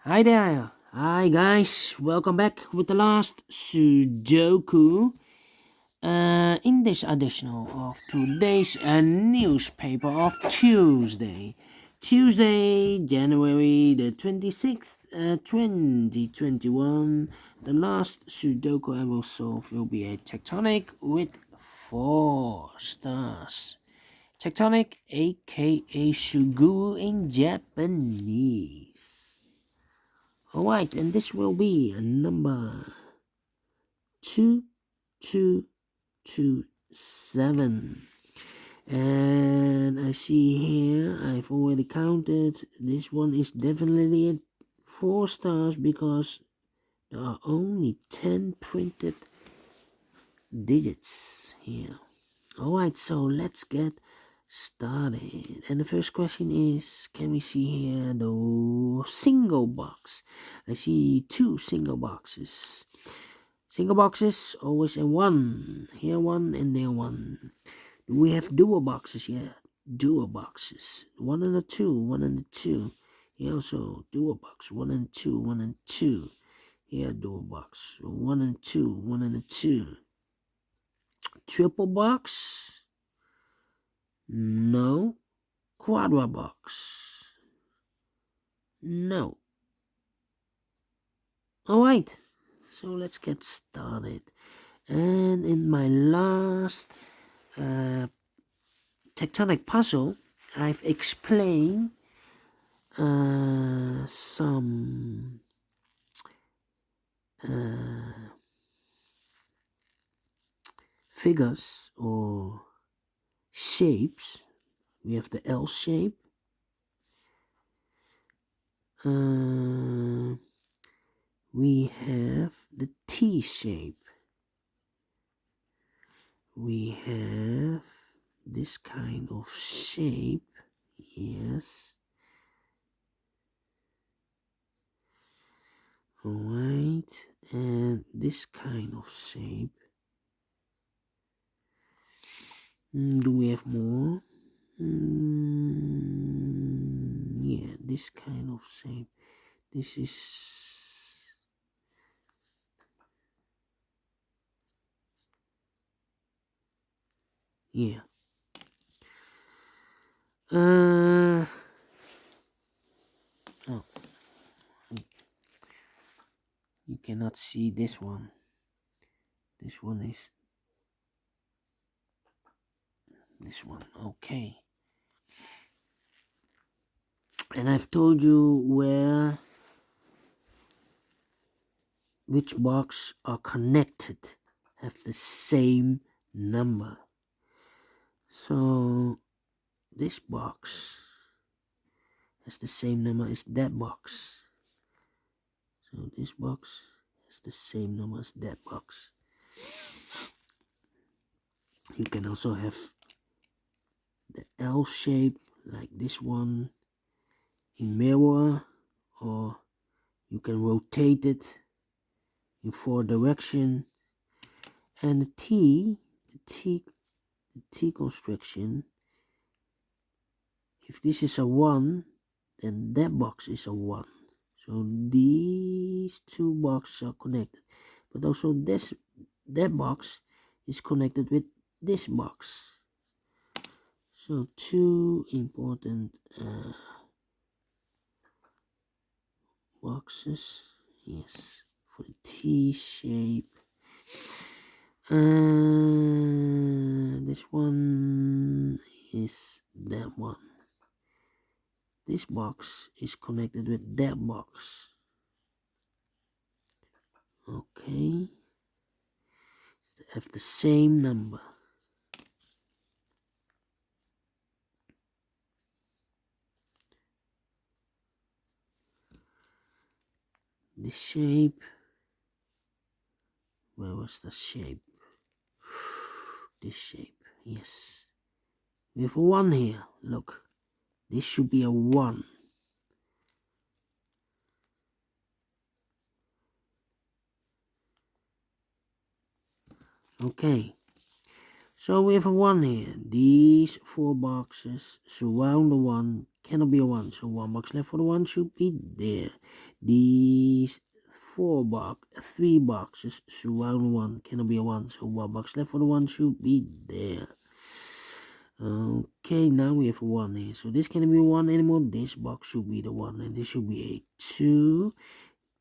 Hi there. Hi guys. Welcome back with the last Sudoku. In this edition of today's newspaper of Tuesday. Tuesday, January the 26th, 2021. The last Sudoku I will solve will be a tectonic with 4 stars. Tectonic, a.k.a. Suguru in Japanese. Alright, and this will be a number 2227. And I see here, I've already counted. This one is definitely at 4 stars because there are only 10 printed digits here. Alright, so let's get started. And the first question is, can we see here the single box? I see 2 single boxes. Single boxes always a 1. Here 1 and there 1. Do we have dual boxes here? Dual boxes. 1 and a 2, 1 and a 2. Here also dual box. 1 and 2, 1 and 2. Here dual box. 1 and 2, 1 and a 2. Triple box? No. Quadra box? No. Alright, so let's get started. And in my last tectonic puzzle, I've explained some figures or shapes. We have the L shape. We have the T shape. We have this kind of shape. Yes. Alright. And this kind of shape. Do we have more? Yeah, this kind of shape. This is yeah. Oh, you cannot see this one. This one is this one. Okay. And I've told you which box are connected, have the same number. So this box has the same number as that box. So this box has the same number as that box. You can also have the L shape like this one in mirror, or you can rotate it in 4 direction. And the T construction, if this is a 1, then that box is a 1. So these 2 boxes are connected, but also that box is connected with this box. So 2 important boxes, yes, for the T shape. This one is that one. This box is connected with that box. Okay, so they have the same number. The shape, where was the shape? This shape, yes. We have a 1 here, look. This should be a 1. Okay, so we have a 1 here. These 4 boxes surround the 1, cannot be a 1, so 1 box left for the 1 should be there. These 3 boxes surround 1, cannot be a 1, so 1 box left for the 1 should be there. Okay, now we have a 1 here, so this cannot be a 1 anymore. This box should be the 1, and this should be a 2.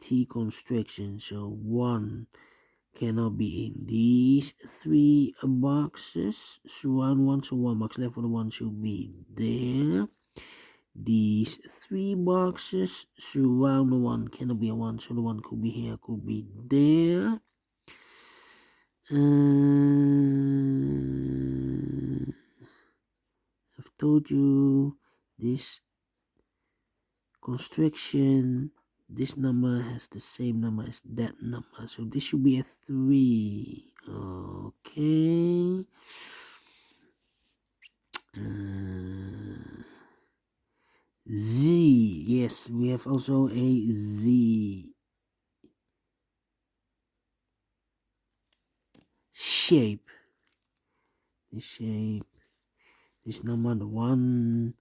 T constriction, so 1 cannot be in these 3 boxes surround 1, so 1 box left for the 1 should be there. These 3 boxes surround the 1, cannot be a 1, so the 1 could be here, could be there. I've told you this constriction, this number has the same number as that number, so this should be a 3. Okay. Z, yes, we have also a Z shape. This shape, this number, the 1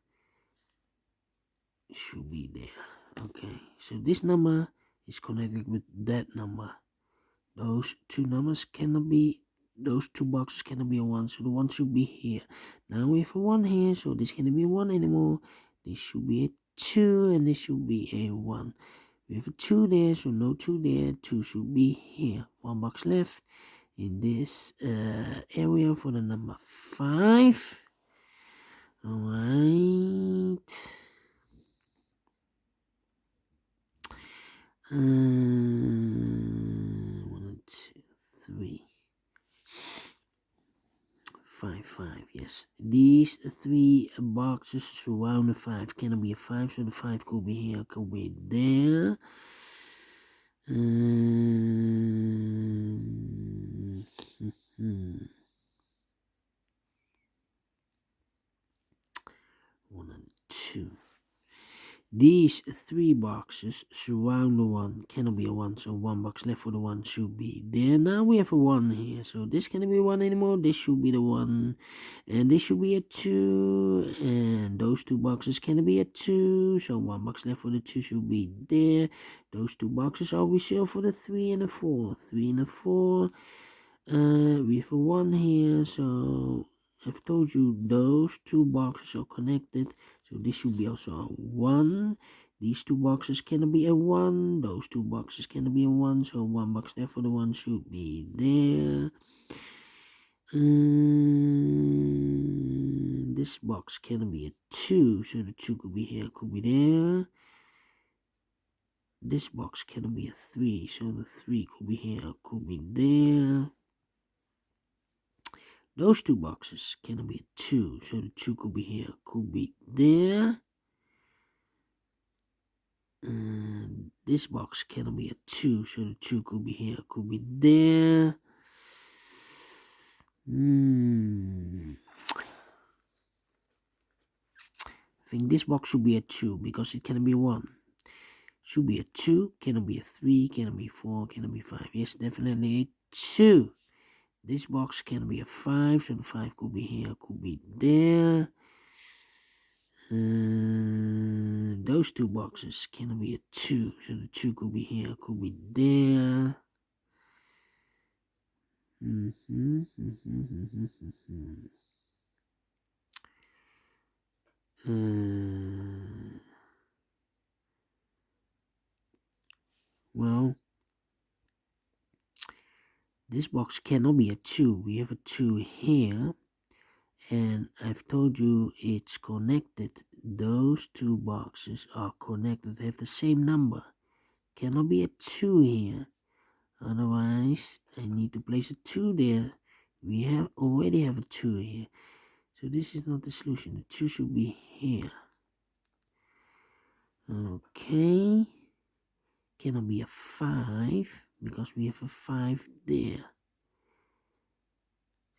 should be there. Okay, so this number is connected with that number. Those 2 numbers cannot be, those 2 boxes cannot be a 1, so the 1 should be here. Now we have a 1 here, so this cannot be a 1 anymore. This should be a 2, and this should be a 1. We have a 2 there, so no 2 there. 2 should be here. 1 box left in this area for the number 5. Alright. 1, 2, 3. 5, 5, yes. These 3 boxes surround the 5. Cannot be a 5, so the 5 could be here, could be there. 1 and 2. These 3 boxes surround the 1, cannot be a 1, so 1 box left for the 1 should be there. Now we have a 1 here, so this cannot be a 1 anymore. This should be the 1, and this should be a 2, and those 2 boxes cannot be a 2, so 1 box left for the 2 should be there. Those 2 boxes are reserved for the 3 and the 4. 3 and the 4. We have a 1 here, so I've told you those 2 boxes are connected, so this should be also a 1. These 2 boxes cannot be a 1. Those 2 boxes cannot be a 1, so 1 box left for the 1 should be there. This box cannot be a 2, so the 2 could be here, could be there. This box cannot be a 3, so the 3 could be here, could be there. Those 2 boxes cannot be a 2, so the 2 could be here, could be there. And this box cannot be a 2, so the 2 could be here, could be there. I think this box should be a 2 because it cannot be 1. Should be a 2, cannot be a 3, cannot be 4, cannot be 5. Yes, definitely a 2. This box can be a 5, so the 5 could be here, could be there. Those 2 boxes can be a 2, so the 2 could be here, could be there. Well, this box cannot be a 2. We have a 2 here, and I've told you it's connected. Those 2 boxes are connected. They have the same number. Cannot be a 2 here. Otherwise, I need to place a 2 there. We already have a 2 here. So this is not the solution. The 2 should be here. Okay. Cannot be a 5 because we have a 5 there.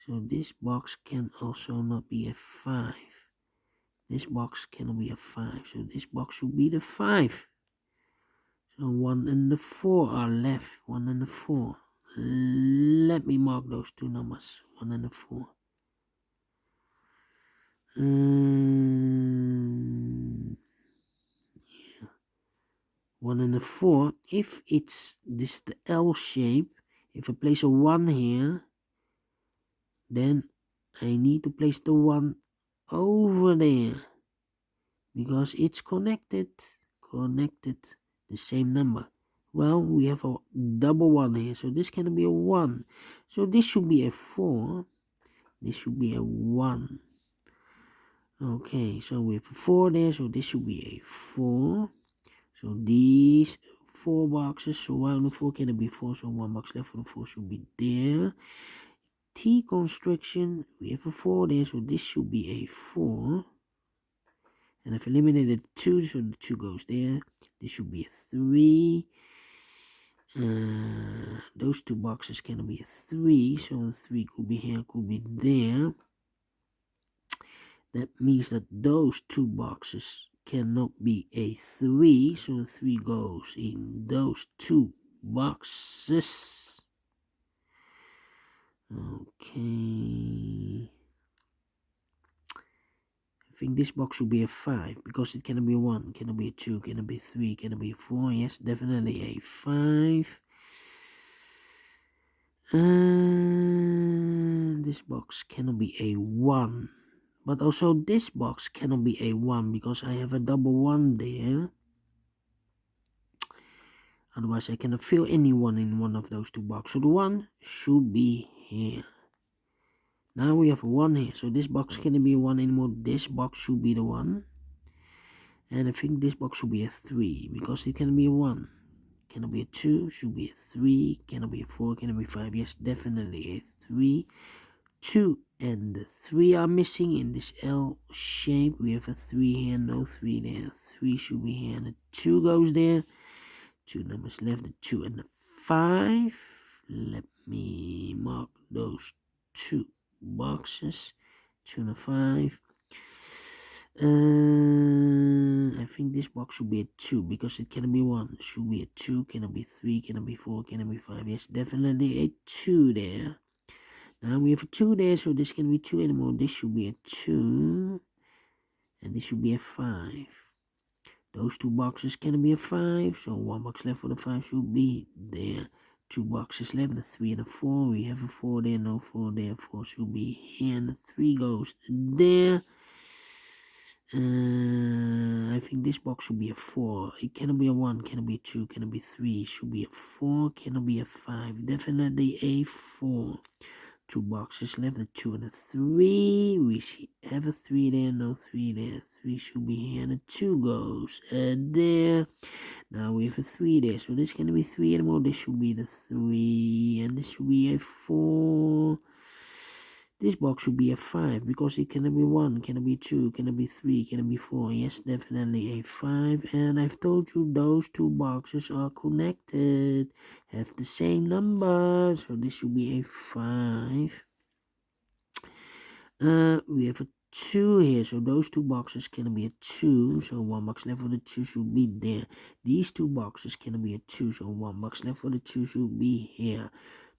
So this box can also not be a 5. This box cannot be a 5. So this box should be the 5. So 1 and the 4 are left. 1 and the 4. Let me mark those 2 numbers. 1 and the 4. 1 and a 4. If it's this the L shape, if I place a 1 here, then I need to place the 1 over there because it's connected the same number. Well, we have a double 1 here, so this can be a 1. So this should be a 4. This should be a 1. Okay, so we have a 4 there, so this should be a 4. So these 4 boxes, so 1 and 4 can be 4, so 1 box left for the 4 should be there. T construction, we have a 4 there, so this should be a 4. And I've eliminated 2, so the 2 goes there. This should be a 3. Those 2 boxes can be a 3, so 3 could be here, could be there. That means that those 2 boxes cannot be a 3, so 3 goes in those 2 boxes. Okay. I think this box should be a 5 because it can be a 1, can be a 2, can be a 3, can be a 4. Yes, definitely a 5. And this box cannot be a 1. But also this box cannot be a 1 because I have a double 1 there. Otherwise I cannot fill any 1 in one of those 2 boxes. So the 1 should be here. Now we have a 1 here. So this box cannot be a 1 anymore. This box should be the 1. And I think this box should be a 3 because it can be a 1. Cannot be a 2, should be a 3. Cannot be a 4, cannot be 5. Yes, definitely a 3. 2 and the 3 are missing in this L shape. We have a 3 here, no 3 there. 3 should be here, and the 2 goes there. 2 numbers left, the 2 and the 5. Let me mark those 2 boxes. 2 and a 5. I think this box should be a 2 because it can be 1. Should be a 2, can it be 3, can it be 4, can it be 5? Yes, definitely a 2 there. Now we have a 2 there, so this can be 2 anymore. This should be a 2. And this should be a 5. Those 2 boxes can be a 5. So 1 box left for the 5 should be there. 2 boxes left, the 3 and the 4. We have a 4 there, no 4 there. 4 should be here, and the 3 goes there. I think this box should be a 4. It cannot be a 1, cannot be a 2, cannot be 3. Should be a 4, cannot be a 5. Definitely a 4. 2 boxes left, the 2 and the 3. We have a 3 there, no 3 there. 3 should be here, and the 2 goes there. Now we have a 3 there, so this can be 3 anymore. This should be the 3, and this should be a 4. This box should be a 5 because it can be 1, can be 2, can be 3, can be 4. Yes, definitely a 5. And I've told you those 2 boxes are connected, have the same number, so this should be a 5. We have a 2 here, so those 2 boxes can be a 2, so 1 box left for the 2 should be there. These 2 boxes can be a 2, so 1 box left for the 2 should be here.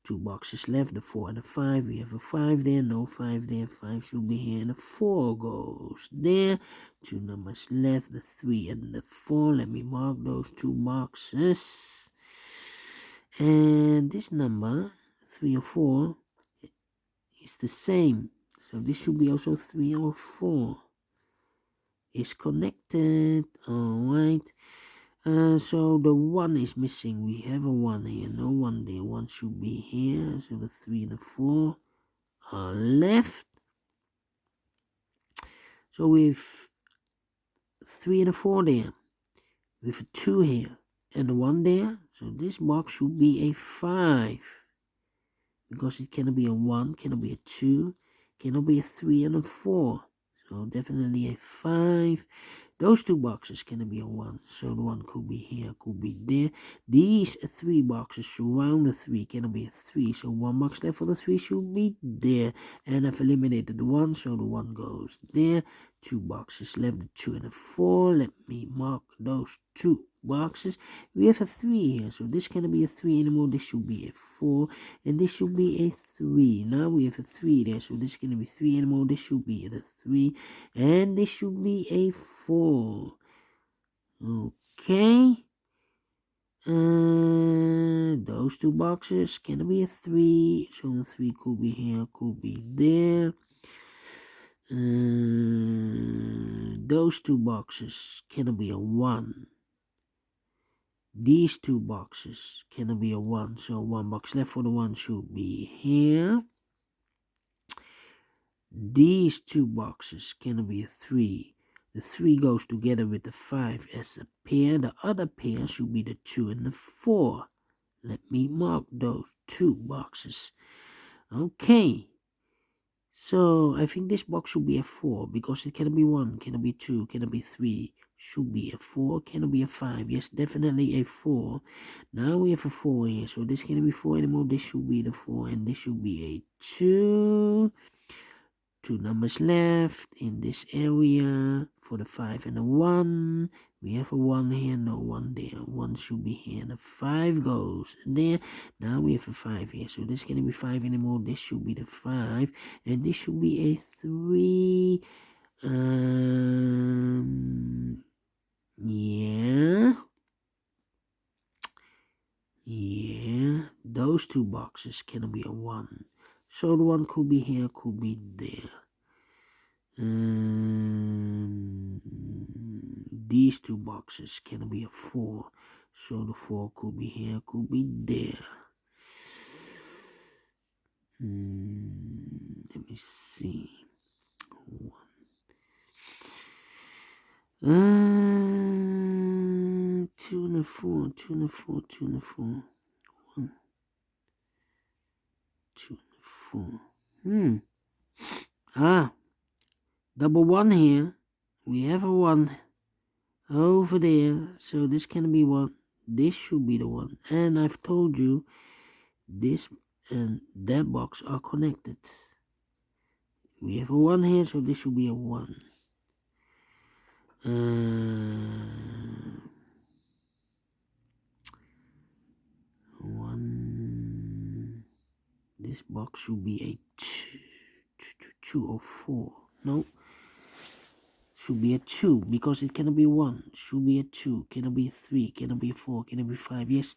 2 boxes left, the 4 and the 5. We have a 5 there, no 5 there. 5 should be here, and the 4 goes there. 2 numbers left, the 3 and the 4. Let me mark those 2 boxes. And this number, 3 or 4, is the same. So this should be also 3 or 4. Is connected. Alright. So the 1 is missing. We have a 1 here, no 1 there. 1 should be here. So the 3 and the 4 are left. So we've 3 and a 4 there. We have a 2 here and a 1 there. So this box should be a 5. Because it cannot be a 1, cannot be a 2, cannot be a 3 and a 4. So definitely a 5. Those 2 boxes can be a 1, so the 1 could be here, could be there. These 3 boxes surround the 3, can be a 3, so 1 box left for the 3 should be there. And I've eliminated the 1, so the 1 goes there. 2 boxes left, the 2 and the 4. Let me mark those 2 boxes. We have a 3 here, so this cannot be a 3 anymore. This should be a 4, and this should be a 3. Now we have a 3 there, so this cannot be 3 anymore. This should be the 3, and this should be a 4. Okay, Those two boxes can be a 3, so the 3 could be here, could be there. Those two boxes can be a 1. These two boxes can be a 1, so 1 box left for the 1 should be here. These two boxes can be a 3. The 3 goes together with the 5 as a pair. The other pair should be the 2 and the 4. Let me mark those two boxes. Okay. So I think this box should be a 4 because it cannot be 1, cannot be 2, cannot be 3. Should be a 4, cannot be a 5. Yes, definitely a 4. Now we have a 4 here. So this cannot be 4 anymore. This should be the 4 and this should be a 2. 2 numbers left in this area for the 5 and the 1. We have a 1 here, no 1 there. 1 should be here. The 5 goes there. Now we have a 5 here. So this can't be 5 anymore. This should be the 5. And this should be a 3. Yeah. Yeah. Those two boxes can be a 1. So the 1 could be here, could be there. These two boxes can be a 4, so the 4 could be here, could be there. Let me see. 2 and a 4, 2 and a 4, 2 and a 4. 1, 2 and a 4. Double 1 here. We have a 1 over there, so this can be 1. This should be the 1. And I've told you this and that box are connected. We have a 1 here, so this should be a 1. 1. This box should be a 2 or 4. No. Should be a 2 because it cannot be 1. Should be a 2. Cannot be a 3. Cannot be a 4. Cannot be 5. Yes,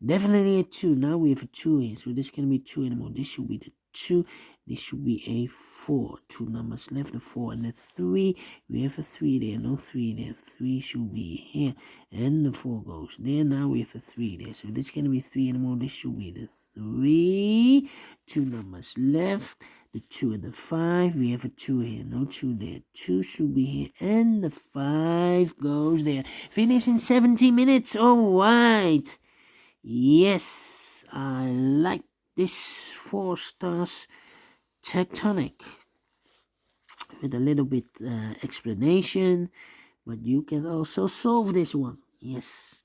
definitely a 2. Now we have a 2 here. So this cannot be 2 anymore. This should be the 2. This should be a 4. 2 numbers left. The 4 and the 3. We have a 3 there. No 3 there. 3 should be here. And the 4 goes there. Now we have a 3 there. So this cannot be 3 anymore. This should be the 3. 2 numbers left. The 2 and the 5, we have a 2 here, no 2 there. 2 should be here, and the 5 goes there. Finish in 70 minutes, alright. Yes, I like this 4 stars Tectonic. With a little bit explanation, but you can also solve this one. Yes.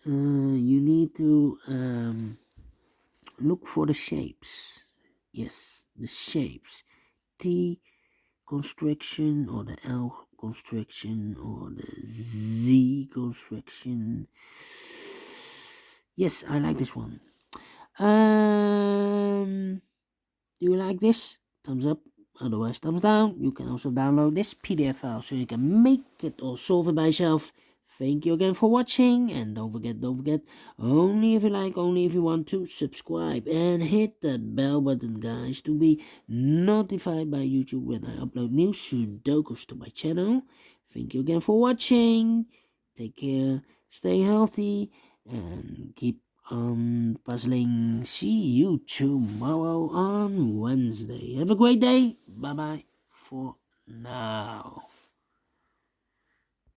You need to look for the shapes. Yes, the shapes. T construction or the L construction or the Z construction. Yes, I like this one. Do you like this? Thumbs up. Otherwise, thumbs down. You can also download this PDF file so you can make it or solve it by yourself. Thank you again for watching, and don't forget, only if you like, only if you want to, subscribe and hit that bell button, guys, to be notified by YouTube when I upload new Sudokus to my channel. Thank you again for watching. Take care, stay healthy, and keep on puzzling. See you tomorrow on Wednesday. Have a great day. Bye-bye for now.